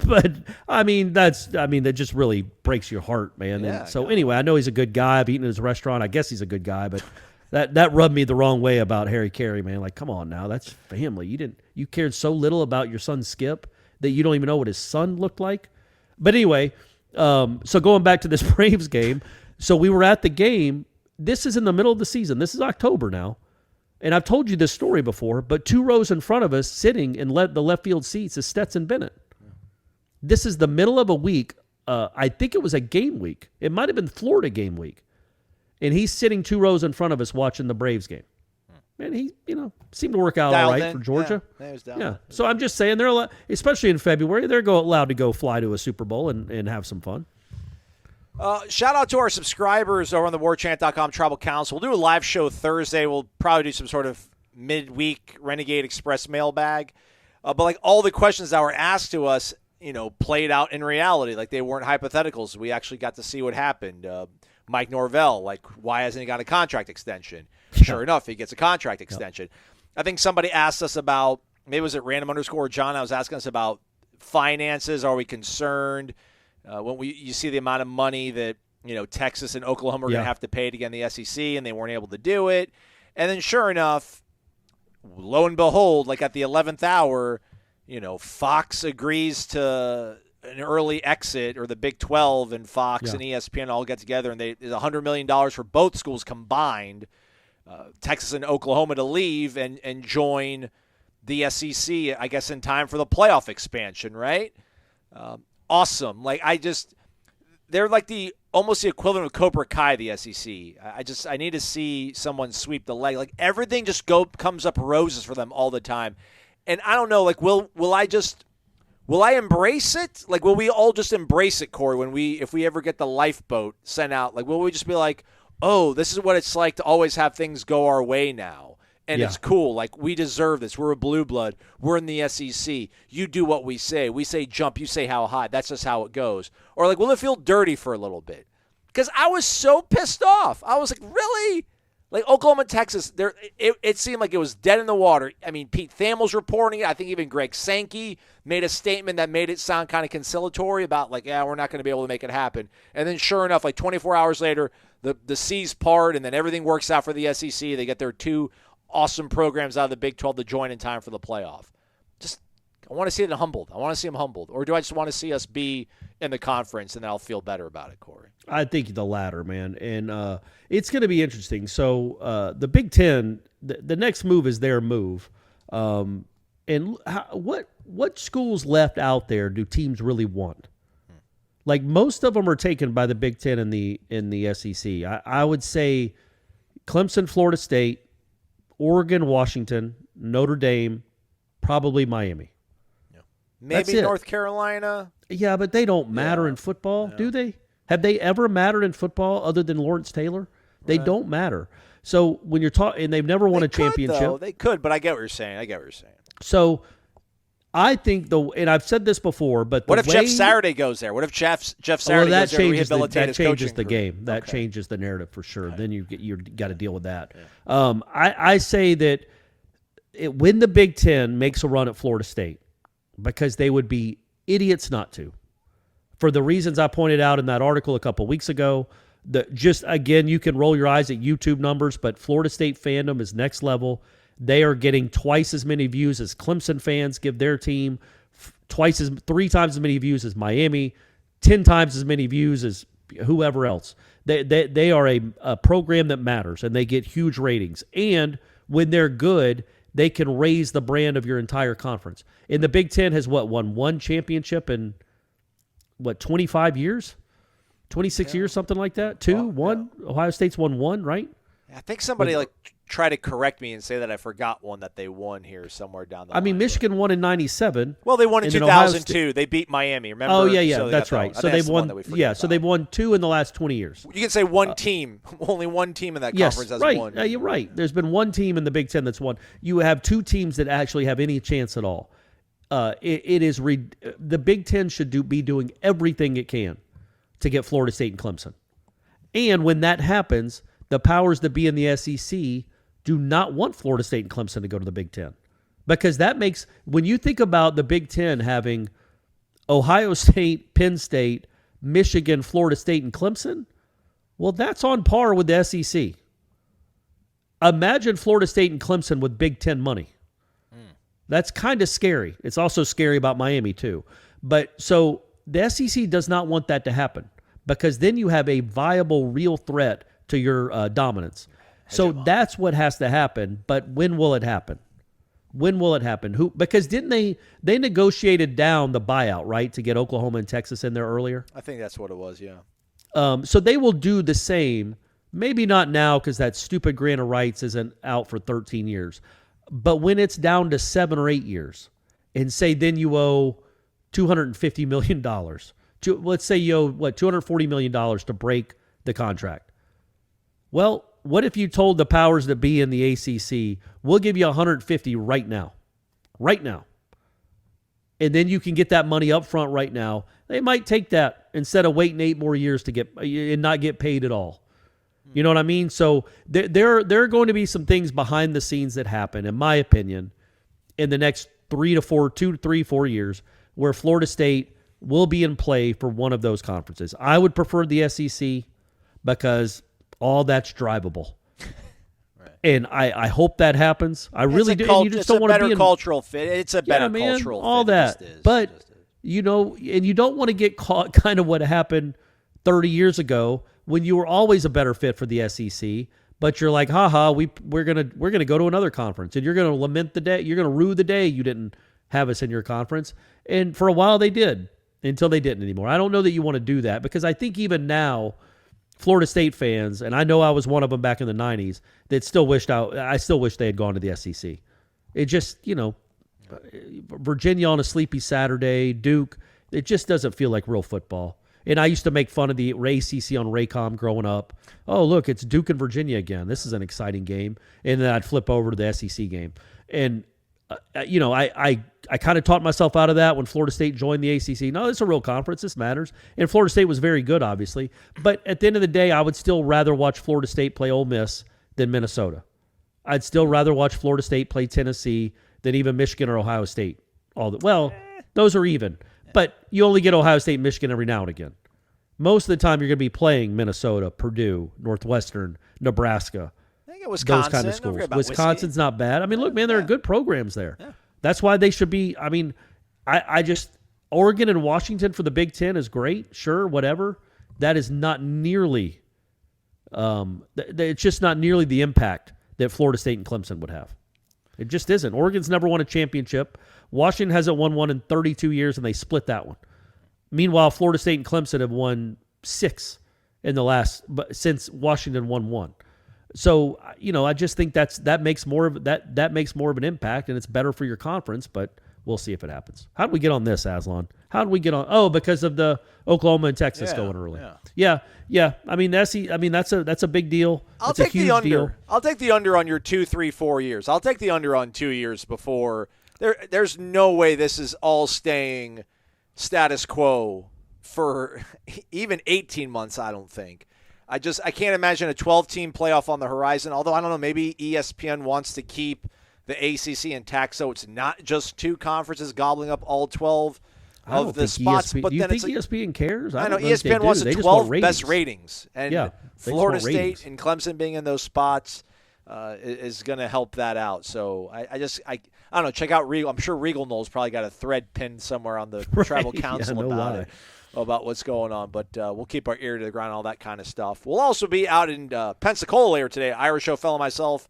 But, that just really breaks your heart, man. Yeah, and so, anyway, I know he's a good guy. I've eaten at his restaurant. I guess he's a good guy. But that rubbed me the wrong way about Harry Carey, man. Like, come on now. That's family. You cared so little about your son Skip that you don't even know what his son looked like. But anyway, so going back to this Braves game. So we were at the game. This is in the middle of the season. This is October now. And I've told you this story before, but 2 rows in front of us sitting in the left field seats is Stetson Bennett. This is the middle of a week. I think it was a game week. It might have been Florida game week. And he's sitting 2 rows in front of us watching the Braves game. And he, seemed to work out all right for Georgia. Yeah. So I'm just saying, they're allowed, especially in February, they're allowed to go fly to a Super Bowl and have some fun. Shout out to our subscribers over on the warchant.com Tribal Council. We'll do a live show Thursday. We'll probably do some sort of midweek Renegade Express mailbag. But like all the questions that were asked to us, played out in reality. Like they weren't hypotheticals. We actually got to see what happened. Mike Norvell, like, why hasn't he got a contract extension? Sure enough, he gets a contract extension. Yep. I think somebody asked us about, maybe it was at random_John, I was asking us about finances. Are we concerned? When you see the amount of money that Texas and Oklahoma are going to have to pay to get in the SEC, and they weren't able to do it. And then sure enough, lo and behold, like at the 11th hour, Fox agrees to an early exit, or the Big 12 and Fox and ESPN all get together, and there's $100 million for both schools combined, Texas and Oklahoma, to leave and join the SEC, I guess, in time for the playoff expansion, right? Awesome. Like, they're like almost the equivalent of Cobra Kai, the SEC. I need to see someone sweep the leg. Like, everything just comes up roses for them all the time. And I don't know, like, will I embrace it? Like, will we all just embrace it, Corey, if we ever get the lifeboat sent out? Like, will we just be like, oh, this is what it's like to always have things go our way now? And it's cool. Like, we deserve this. We're a blue blood. We're in the SEC. You do what we say. We say jump. You say how high. That's just how it goes. Or, like, will it feel dirty for a little bit? Because I was so pissed off. I was like, really? Like, Oklahoma, Texas, it seemed like it was dead in the water. I mean, Pete Thamel's reporting it. I think even Greg Sankey made a statement that made it sound kind of conciliatory about, like, we're not going to be able to make it happen. And then sure enough, like 24 hours later, the seas part, and then everything works out for the SEC. They get their 2 awesome programs out of the Big 12 to join in time for the playoff. I want to see it humbled. I want to see them humbled. Or do I just want to see us be in the conference, and then I'll feel better about it, Corey? I think the latter, man. And it's going to be interesting. So the Big Ten, the next move is their move. And what schools left out there do teams really want? Like, most of them are taken by the Big Ten and the SEC. I would say Clemson, Florida State, Oregon, Washington, Notre Dame, probably Miami. Maybe North Carolina. Yeah, but they don't matter in football, do they? Have they ever mattered in football other than Lawrence Taylor? They don't matter. So when you're talking, and they've never won a championship. Though. They could, but I get what you're saying. So I think and I've said this before, but what if Jeff Saturday goes there? What if Jeff Saturday goes there to rehabilitate his coaching changes the career? Game. That changes the narrative for sure. Then you got to deal with that. Yeah. I say that when the Big Ten makes a run at Florida State, because they would be idiots not to, for the reasons I pointed out in that article a couple weeks ago. Again, you can roll your eyes at YouTube numbers, but Florida State fandom is next level. They are getting twice as many views as Clemson fans give their team, 3 times as many views as Miami, 10 times as many views as whoever else. They are a program that matters, and they get huge ratings. And when they're good, they can raise the brand of your entire conference. And the Big Ten has won 1 championship in 25 years? 26 years, something like that? 2, 1? Yeah. Ohio State's won 1, right? I think somebody try to correct me and say that I forgot one that they won here somewhere down the line. I mean, Michigan won in '97. Well, they won in and then 2002. They beat Miami. Remember? Oh yeah, So that's right. So they've won. So they've won 2 in the last 20 years. You can say one team. Only one team in that conference has won. Yes, you're right. There's been one team in the Big Ten that's won. You have 2 teams that actually have any chance at all. The Big Ten should be doing everything it can to get Florida State and Clemson. And when that happens, the powers that be in the SEC do not want Florida State and Clemson to go to the Big Ten. Because that makes, when you think about the Big Ten having Ohio State, Penn State, Michigan, Florida State, and Clemson, well, that's on par with the SEC. Imagine Florida State and Clemson with Big Ten money. That's kind of scary. It's also scary about Miami, too. But so the SEC does not want that to happen because then you have a viable, real threat to your dominance. So that's what has to happen. But when will it happen? When will it happen? Because didn't they negotiated down the buyout, right, to get Oklahoma and Texas in there earlier? I think that's what it was, yeah. So they will do the same. Maybe not now because that stupid grant of rights isn't out for 13 years. But when it's down to 7 or 8 years, and say then you owe $250 million, let's say you owe, $240 million to break the contract. Well, what if you told the powers that be in the ACC, we'll give you $150 right now, and then you can get that money up front right now. They might take that instead of waiting 8 more years to get and not get paid at all. You know what I mean? So there are going to be some things behind the scenes that happen, in my opinion, in the next 2 to 3, 4 years, where Florida State will be in play for one of those conferences. I would prefer the SEC because all that's drivable. Right. And I hope that happens. I really do. And you just don't want to be in cultural fit. It's a better cultural fit. All that. But you know, and you don't want to get caught kind of what happened 30 years ago when you were always a better fit for the SEC, but you're like, we're gonna go to another conference, and you're gonna lament the day, you're gonna rue the day you didn't have us in your conference. And for a while they did, until they didn't anymore. I don't know that you want to do that because I think even now, Florida State fans, and I know I was one of them back in the 90s, that I still wish they had gone to the SEC. It just, Virginia on a sleepy Saturday, Duke, it just doesn't feel like real football. And I used to make fun of the ACC on Raycom growing up. Oh, look, it's Duke and Virginia again. This is an exciting game. And then I'd flip over to the SEC game. And, I kind of taught myself out of that when Florida State joined the ACC. No, it's a real conference. This matters. And Florida State was very good, obviously. But at the end of the day, I would still rather watch Florida State play Ole Miss than Minnesota. I'd still rather watch Florida State play Tennessee than even Michigan or Ohio State. Those are even. But you only get Ohio State and Michigan every now and again. Most of the time, you're going to be playing Minnesota, Purdue, Northwestern, Nebraska. I think Wisconsin. Those kind of schools. Wisconsin's not bad. I mean, look, man, there are good programs there. Yeah. That's why they should be. I mean, Oregon and Washington for the Big Ten is great. Sure, whatever. That is not nearly. It's just not nearly the impact that Florida State and Clemson would have. It just isn't. Oregon's never won a championship. Washington hasn't won one in 32 years, and they split that one. Meanwhile, Florida State and Clemson have won 6 since Washington won 1. So, I just think that makes more of an impact, and it's better for your conference. But we'll see if it happens. How did we get on this, Aslan? How did we get on? Oh, because of the Oklahoma and Texas going early. Yeah. I mean, that's a big deal. I'll take the under. Deal. I'll take the under on your 2, 3, 4 years. I'll take the under on 2 years before. There's no way this is all staying status quo for even 18 months, I don't think. I can't imagine a 12-team playoff on the horizon, although I don't know, maybe ESPN wants to keep the ACC intact so it's not just 2 conferences gobbling up all 12 of the spots. But do you think ESPN cares? I know ESPN wants the 12 best ratings. And Florida State and Clemson being in those spots is going to help that out. So I don't know. Check out Regal. I'm sure Regal Knowles probably got a thread pinned somewhere on the tribal council about what's going on. But we'll keep our ear to the ground, all that kind of stuff. We'll also be out in Pensacola later today. Irish O'Fell and myself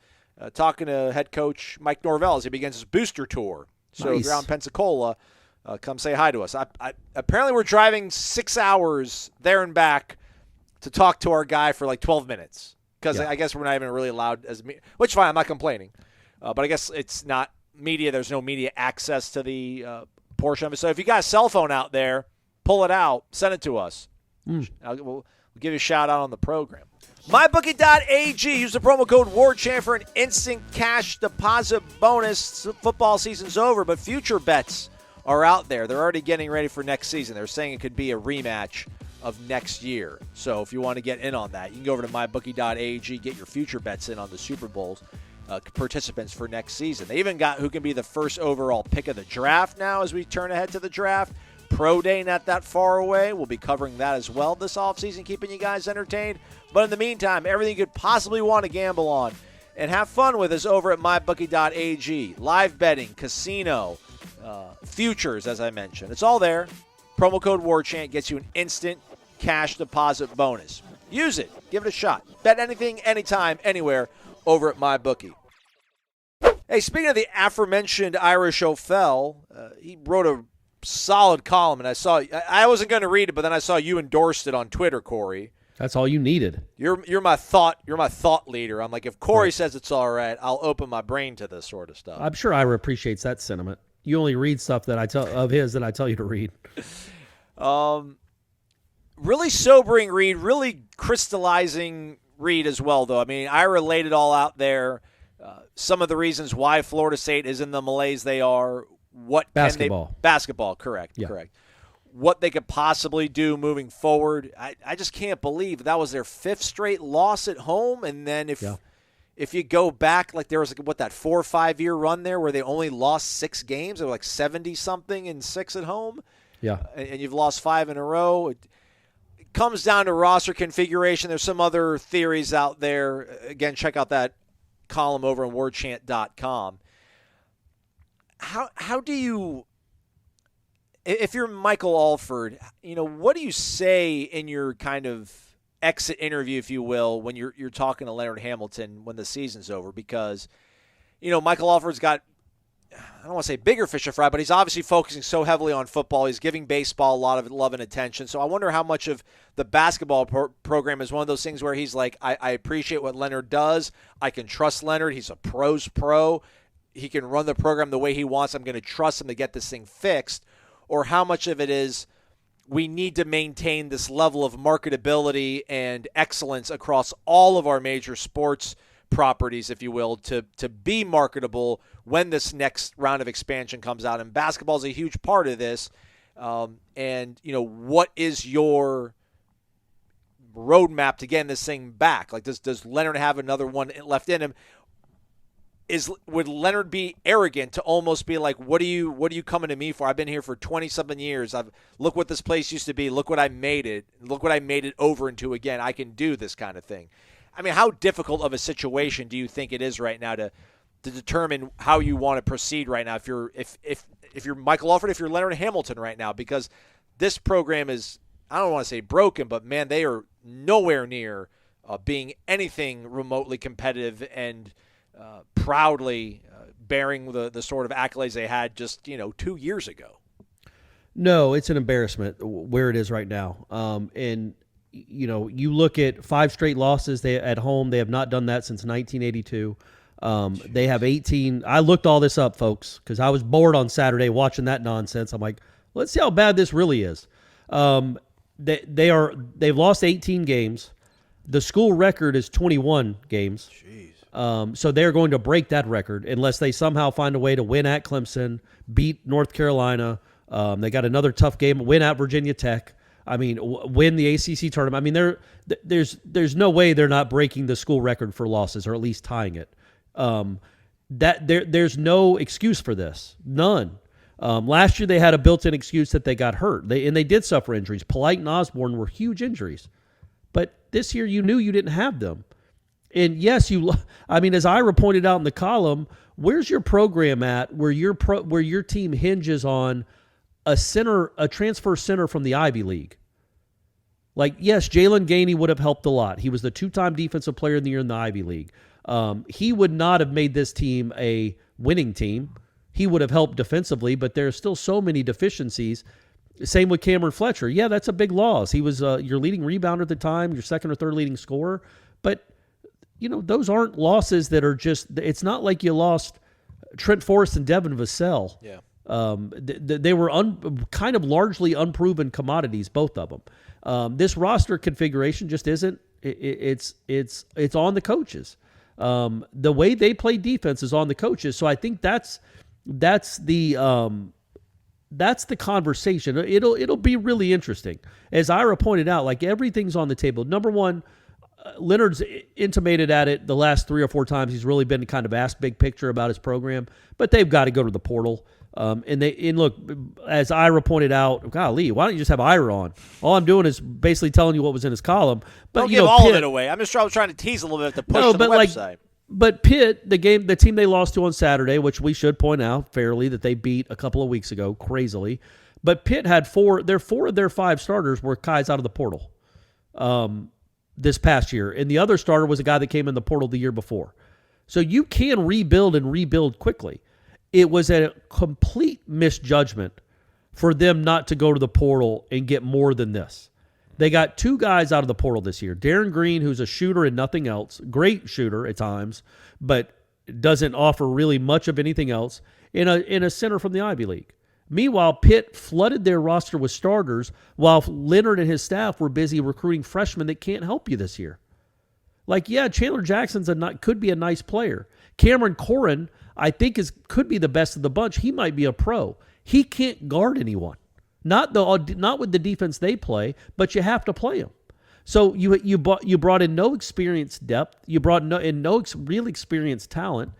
talking to head coach Mike Norvell as he begins his booster tour. So if you're out in Pensacola, come say hi to us. Apparently we're driving 6 hours there and back to talk to our guy for like 12 minutes. because I guess we're not even really allowed as which fine, I'm not complaining, but I guess it's not media. There's no media access to the portion of it. So if you got a cell phone out there, pull it out, send it to us. We'll give you a shout out on the program. MyBookie.ag. Use the promo code WARCHANT for an instant cash deposit bonus. Football season's over, but future bets are out there. They're already getting ready for next season. They're saying it could be a rematch of next year. So if you want to get in on that, you can go over to MyBookie.ag, get your future bets in on the Super Bowls participants for next season. They even got who can be the first overall pick of the draft now as we turn ahead to the draft. Pro Day not that far away. We'll be covering that as well this offseason, keeping you guys entertained. But in the meantime, everything you could possibly want to gamble on and have fun with is over at MyBookie.ag. Live betting, casino, futures, as I mentioned. It's all there. Promo code WARCHANT gets you an instant cash deposit bonus. Use it. Give it a shot. Bet anything, anytime, anywhere over at MyBookie. Hey, speaking of the aforementioned Irish O'Fell, he wrote a solid column, and I wasn't going to read it, but then I saw you endorsed it on Twitter, Corey. That's all you needed. You're my thought leader. I'm like, if Corey says it's all right, I'll open my brain to this sort of stuff. I'm sure Ira appreciates that sentiment. You only read stuff that I tell you to read. Really sobering read, really crystallizing read as well, though. I mean, Ira laid it all out there. Some of the reasons why Florida State is in the malaise they are. Basketball, correct. What they could possibly do moving forward. I just can't believe that was their 5th straight loss at home. And then if you go back, like there was that 4 or 5 year run there where they only lost 6 games. They were like 70-something and 6 at home. Yeah. And you've lost 5 in a row. It comes down to roster configuration. There's some other theories out there. Again, check out that column over on warchant.com. How do you, if you're Michael Alford, what do you say in your kind of exit interview, if you will, when you're talking to Leonard Hamilton when the season's over? Because, Michael Alford's got, I don't want to say bigger fish to fry, but he's obviously focusing so heavily on football. He's giving baseball a lot of love and attention. So I wonder how much of the basketball program is one of those things where he's like, I appreciate what Leonard does. I can trust Leonard. He's a pro's pro. He can run the program the way he wants. I'm going to trust him to get this thing fixed. Or how much of it is we need to maintain this level of marketability and excellence across all of our major sports properties, if you will, to be marketable when this next round of expansion comes out. And basketball is a huge part of this. And, what is your roadmap to getting this thing back? Like, does Leonard have another one left in him? Would Leonard be arrogant to almost be like, what are you coming to me for? I've been here for 20-something years. Look what this place used to be. Look what I made it. Look what I made it over into again. I can do this kind of thing. I mean, how difficult of a situation do you think it is right now to determine how you want to proceed right now? If you're Michael Alford, if you're Leonard Hamilton right now, because this program is, I don't want to say broken, but man, they are nowhere near being anything remotely competitive and proudly bearing the sort of accolades they had just 2 years ago. No, it's an embarrassment where it is right now. And you look at 5 straight losses at home. They have not done that since 1982. They have 18. I looked all this up, folks, because I was bored on Saturday watching that nonsense. I'm like, let's see how bad this really is. They've lost 18 games. The school record is 21 games. Jeez. So they're going to break that record unless they somehow find a way to win at Clemson, beat North Carolina. They got another tough game, win at Virginia Tech. I mean, win the ACC tournament. I mean, there's no way they're not breaking the school record for losses, or at least tying it. There's no excuse for this, none. Last year they had a built-in excuse that they got hurt. They did suffer injuries. Polite and Osborne were huge injuries, but this year you knew you didn't have them. And yes, as Ira pointed out in the column, where's your program at where your team hinges on a transfer center from the Ivy League? Like, yes, Jalen Gainey would have helped a lot. He was the 2-time defensive player of the year in the Ivy League. He would not have made this team a winning team. He would have helped defensively, but there's still so many deficiencies. Same with Cameron Fletcher. Yeah, that's a big loss. He was your leading rebounder at the time, your second or third leading scorer. But those aren't losses that are just. It's not like you lost Trent Forrest and Devin Vassell. Yeah. They were kind of largely unproven commodities, both of them. This roster configuration just isn't. It's on the coaches. The way they play defense is on the coaches. So I think that's the conversation. It'll be really interesting. As Ira pointed out, like everything's on the table. Number one, Leonard's intimated at it the last 3 or 4 times. He's really been kind of asked big picture about his program, but they've got to go to the portal. And look, as Ira pointed out, golly, why don't you just have Ira on? All I'm doing is basically telling you what was in his column. But don't give all of it away. I'm just trying to tease a little bit to push to the website. But Pitt, the team they lost to on Saturday, which we should point out fairly that they beat a couple of weeks ago, crazily. But Pitt had 4 of their 5 starters were guys out of the portal this past year. And the other starter was a guy that came in the portal the year before. So you can rebuild quickly. It was a complete misjudgment for them not to go to the portal and get more than this. They got 2 guys out of the portal this year. Darren Green, who's a shooter and nothing else, great shooter at times, but doesn't offer really much of anything else, in a center from the Ivy League. Meanwhile, Pitt flooded their roster with starters while Leonard and his staff were busy recruiting freshmen that can't help you this year. Like, yeah, Chandler Jackson's could be a nice player. Cameron Corrin, I think, could be the best of the bunch. He might be a pro. He can't guard anyone. Not with the defense they play, but you have to play him. So you brought in no experienced depth. You brought in no real experienced talent,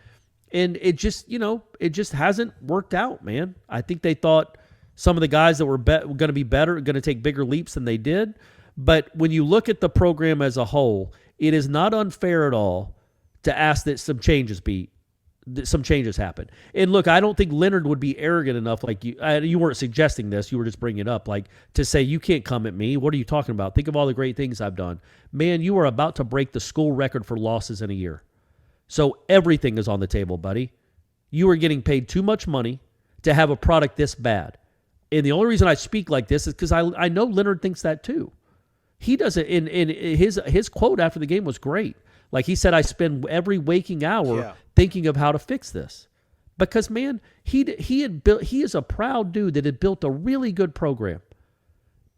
and it just hasn't worked out, man. I think they thought some of the guys that were going to be better, going to take bigger leaps than they did. But when you look at the program as a whole, it is not unfair at all to ask that some changes happen. And look, I don't think Leonard would be arrogant enough, like you weren't suggesting this, you were just bringing it up, like to say, you can't come at me. What are you talking about? Think of all the great things I've done. Man, you are about to break the school record for losses in a year. So everything is on the table, buddy. You are getting paid too much money to have a product this bad. And the only reason I speak like this is because I know Leonard thinks that too. He doesn't. In his quote after the game was great. Like he said, I spend every waking hour thinking of how to fix this. Because, man, he is a proud dude that had built a really good program.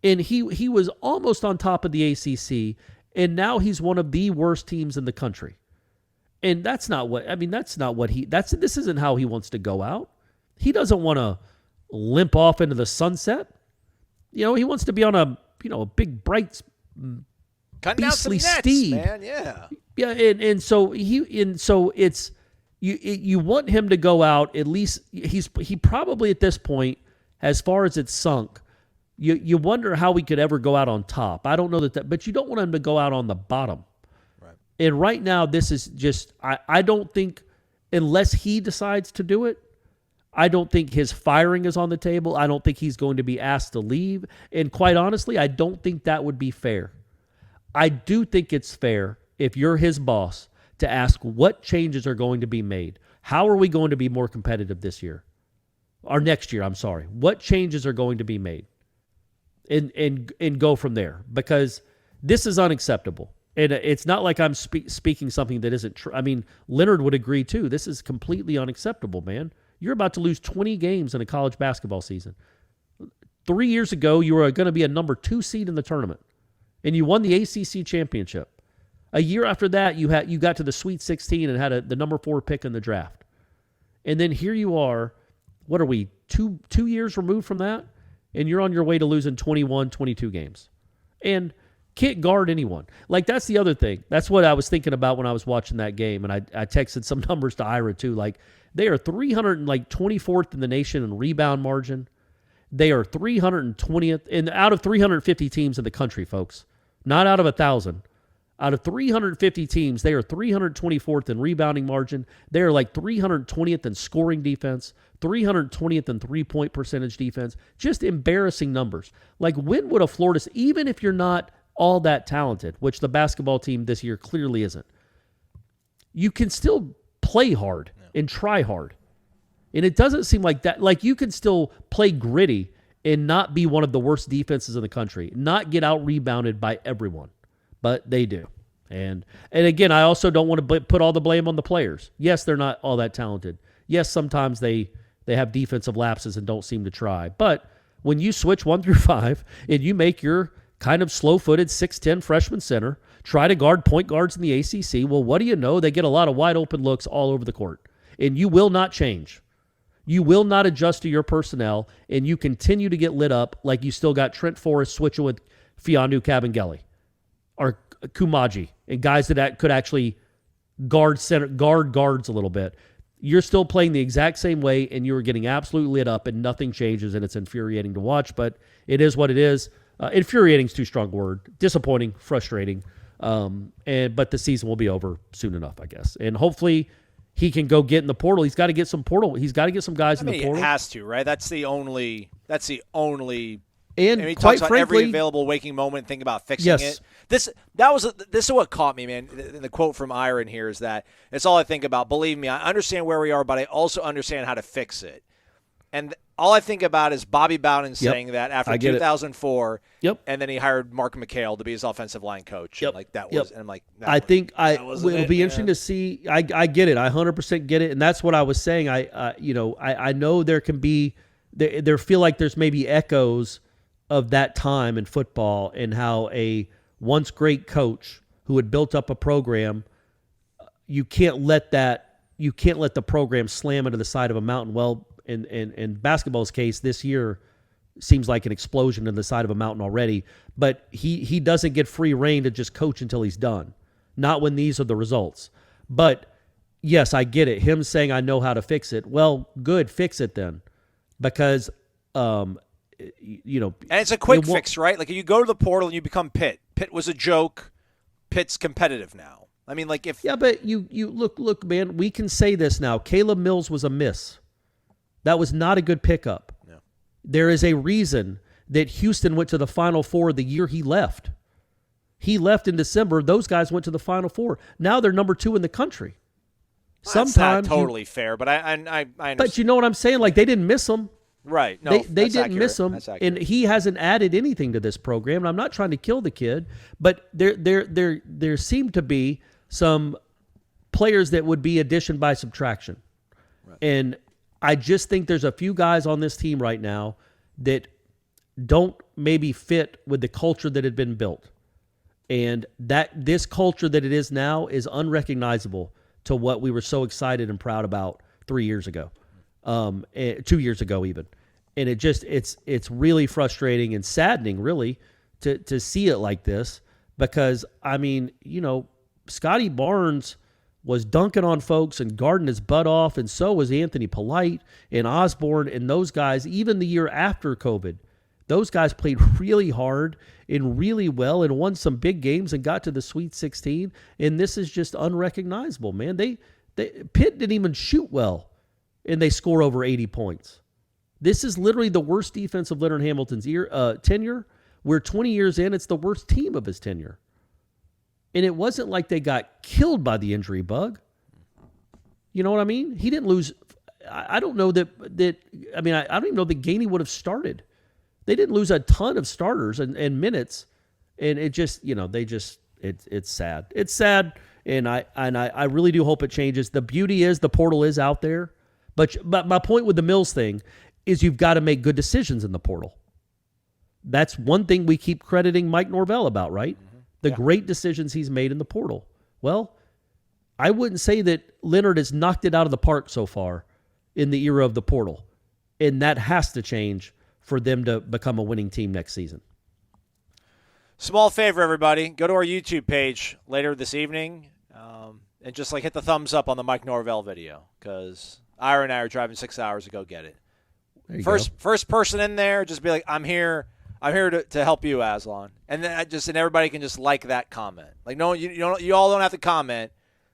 And he was almost on top of the ACC, and now he's one of the worst teams in the country. And this isn't how he wants to go out. He doesn't want to limp off into the sunset. He wants to be on a big bright beastly steed, man. Yeah. Yeah, and so it's you want him to go out, at least he probably at this point, as far as it's sunk, you wonder how he could ever go out on top. I don't know that, but you don't want him to go out on the bottom. Right. And right now, this is just, I don't think, unless he decides to do it, I don't think his firing is on the table. I don't think he's going to be asked to leave. And quite honestly, I don't think that would be fair. I do think it's fair, if you're his boss, to ask what changes are going to be made. How are we going to be more competitive this year? Or next year, I'm sorry. What changes are going to be made? And go from there. Because this is unacceptable. And it's not like I'm speaking something that isn't true. I mean, Leonard would agree too. This is completely unacceptable, man. You're about to lose 20 games in a college basketball season. 3 years ago, you were going to be a number 2 seed in the tournament. And you won the ACC championship. A year after that, you got to the Sweet 16 and had the number 4 pick in the draft. And then here you are, what are we, two years removed from that? And you're on your way to losing 21, 22 games. And can't guard anyone. Like, that's the other thing. That's what I was thinking about when I was watching that game. And I texted some numbers to Ira, too. Like, they are 324th in the nation in rebound margin. They are 320th, and out of 350 teams in the country, folks. Not out of 1,000. Out of 350 teams, they are 324th in rebounding margin. They are like 320th in scoring defense, 320th in three-point percentage defense. Just embarrassing numbers. Like, when would a Florida, even if you're not all that talented, which the basketball team this year clearly isn't, you can still play hard and try hard. And it doesn't seem like that. Like, you can still play gritty and not be one of the worst defenses in the country, not get out-rebounded by everyone. But they do. And again, I also don't want to put all the blame on the players. Yes, they're not all that talented. Yes, sometimes they have defensive lapses and don't seem to try. But when you switch 1 through 5 and you make your kind of slow-footed 6'10 freshman center try to guard point guards in the ACC, well, what do you know? They get a lot of wide-open looks all over the court. And you will not change. You will not adjust to your personnel, and you continue to get lit up like you still got Trent Forrest switching with Fionnu Kabengele or Kumaji and guys that could actually guard guards a little bit. You're still playing the exact same way, and you're getting absolutely lit up, and nothing changes, and it's infuriating to watch, but it is what it is. Infuriating is too strong a word. Disappointing, frustrating, but the season will be over soon enough, I guess. And hopefully he can go get in the portal. He's got to get some portal. He's got to get some guys in the portal. It has to, right? That's the only. And he quite talks about frankly, every available waking moment, think about fixing yes. it. This is what caught me, man. The quote from Iron here is that it's all I think about. Believe me, I understand where we are, but I also understand how to fix it. And all I think about is Bobby Bowden saying that after 2004, and then he hired Mark McHale to be his offensive line coach. Yep. And like that was, and I'm like, it'll be interesting to see. I get it. I 100% get it, and that's what I was saying. I know there can be there feel like there's maybe echoes of that time in football and how a once great coach who had built up a program, you can't let the program slam into the side of a mountain. Well, in basketball's case, this year seems like an explosion in the side of a mountain already, but he doesn't get free reign to just coach until he's done. Not when these are the results. But yes, I get it. Him saying, I know how to fix it. Well, good, fix it then. Because, and it's a quick fix, right? Like you go to the portal and you become Pitt. Pitt was a joke. Pitt's competitive now. I mean, like if... Yeah, but you look, man, we can say this now. Caleb Mills was a miss. That was not a good pickup. No. There is a reason that Houston went to the Final Four the year he left. He left in December. Those guys went to the Final Four. Now they're number 2 in the country. Sometimes that's not totally fair, but I understand. But you know what I'm saying? Like, they didn't miss him. Right. No, they didn't miss him, and he hasn't added anything to this program. And I'm not trying to kill the kid, but there seem to be some players that would be addition by subtraction. Right. And I just think there's a few guys on this team right now that don't maybe fit with the culture that had been built. And that this culture that it is now is unrecognizable to what we were so excited and proud about 3 years ago, 2 years ago even. And it's really frustrating and saddening, really, to see it like this, because, I mean, Scotty Barnes was dunking on folks and guarding his butt off, and so was Anthony Polite and Osborne and those guys, even the year after COVID. Those guys played really hard and really well and won some big games and got to the Sweet 16, and this is just unrecognizable, man. Pitt didn't even shoot well, and they score over 80 points. This is literally the worst defense of Leonard Hamilton's tenure. We're 20 years in, it's the worst team of his tenure. And it wasn't like they got killed by the injury bug. You know what I mean? He didn't lose. I don't know that I don't even know that Gainey would have started. They didn't lose a ton of starters and minutes. And it just, it's sad. It's sad. And I really do hope it changes. The beauty is the portal is out there. But my point with the Mills thing is you've got to make good decisions in the portal. That's one thing we keep crediting Mike Norvell about, right? The great decisions he's made in the portal. Well, I wouldn't say that Leonard has knocked it out of the park so far in the era of the portal. And that has to change for them to become a winning team next season. Small favor, everybody. Go to our YouTube page later this evening and just hit the thumbs up on the Mike Norvell video, because Ira and I are driving 6 hours to go get it. First person in there, just be like, I'm here to help you, Aslan. And then and everybody can just like that comment. Like, no, you all don't have to comment.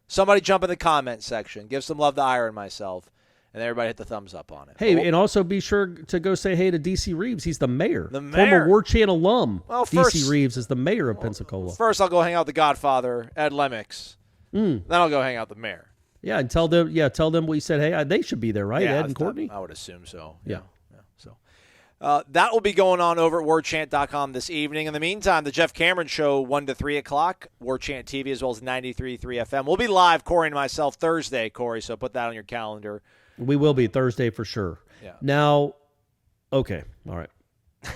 Somebody jump in the comment section, give some love to Ira and myself, and everybody hit the thumbs up on it. Hey, and also be sure to go say hey to DC Reeves. He's the mayor. Former Warchant alum. Well, DC Reeves is the mayor of Pensacola. First, I'll go hang out with the Godfather, Ed Lemmix. Then I'll go hang out with the mayor. Yeah, and tell them we said, hey, they should be there, right, Ed and Courtney? I would assume so. Yeah. So, That will be going on over at warchant.com this evening. In the meantime, the Jeff Cameron Show, 1 to 3 o'clock, Warchant TV as well as 93.3 FM. We'll be live, Corey and myself, Thursday, Corey, so put that on your calendar. We will be Thursday for sure. Yeah. Now, okay, all right.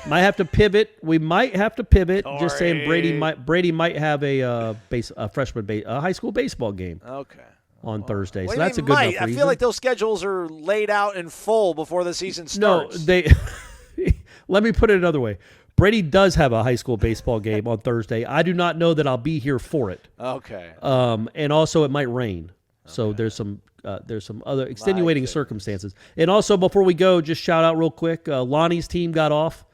Might have to pivot. We might have to pivot. Corey. Just saying, Brady might have a high school baseball game. Okay. On Thursday, What so do you that's a mean good might? enough I reason. feel like those schedules are laid out in full before the season No, starts. let me put it another way. Brady does have a high school baseball game on Thursday. I do not know that I'll be here for it. Okay. And also it might rain. So there's some other extenuating circumstances. And also before we go, just shout out real quick. Lonnie's team got off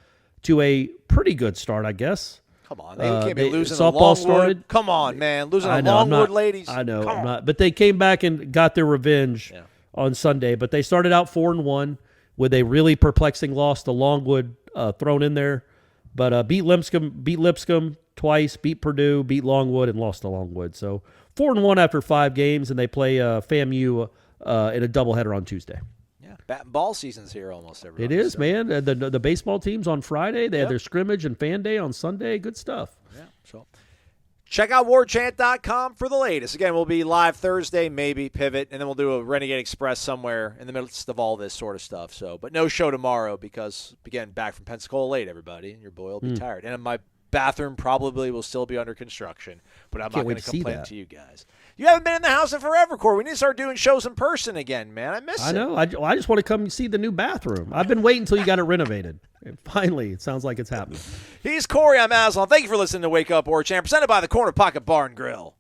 to a pretty good start, I guess. Come on, they can't be losing softball to Longwood. started. Come on, man, losing I to know, Longwood ladies. I know, Come I'm on. not. But they came back and got their revenge on Sunday. But they started out 4-1 with a really perplexing loss to Longwood thrown in there. But beat Lipscomb twice, beat Purdue, beat Longwood, and lost to Longwood. So 4-1 after 5 games, and they play FAMU in a doubleheader on Tuesday. Yeah, bat and ball season's here almost every. It is, man. The baseball team's on Friday. They had their scrimmage and fan day on Sunday. Good stuff. Yeah. So check out warchant.com for the latest. Again, we'll be live Thursday, maybe pivot, and then we'll do a Renegade Express somewhere in the midst of all this sort of stuff. So, but no show tomorrow because, again, back from Pensacola late, everybody, and your boy will be tired. And my bathroom probably will still be under construction, but I'm not going to complain to you guys. You haven't been in the house in forever, Corey. We need to start doing shows in person again, man. I miss it. I know. I just want to come see the new bathroom. I've been waiting until you got it renovated. And finally, it sounds like it's happening. He's Corey. I'm Aslan. Thank you for listening to Wake Up Warchant, presented by the Corner Pocket Bar and Grill.